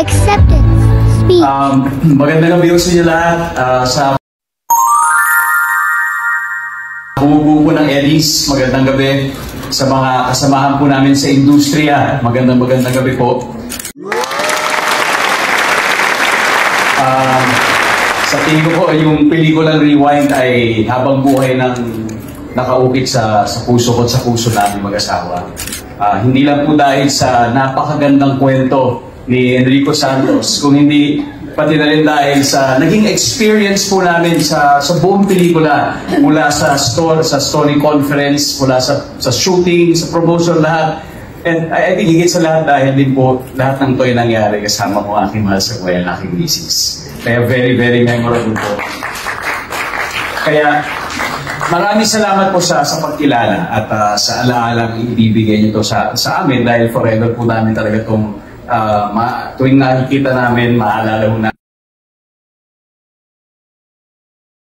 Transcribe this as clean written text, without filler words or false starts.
Acceptance speech. Magandang gabi sa inyo lahat. Sa bumubuo po ng Eddies, magandang gabi. Sa mga kasamahan po namin sa industriya, magandang gabi po. Sa tingin ko po, yung pelikulang Rewind ay habang buhay ng nakaukit sa puso ko at sa puso namin mag-asawa. Hindi lang po dahil sa napakagandang kwento ni Enrico Santos, kung hindi pati na rin dahil sa naging experience po namin sa buong pelikula, mula sa story conference, mula sa shooting, sa promotion, lahat. And I think higit sa lahat dahil din po lahat ng to'y nangyari kasama ko aking mahal sa buhay, aking misis. Kaya very, very memorable po. Kaya maraming salamat po sa pagkilala at sa alaalang ibibigay niyo to sa amin dahil forever po namin talaga itong tuwing nakikita namin, maalala mo na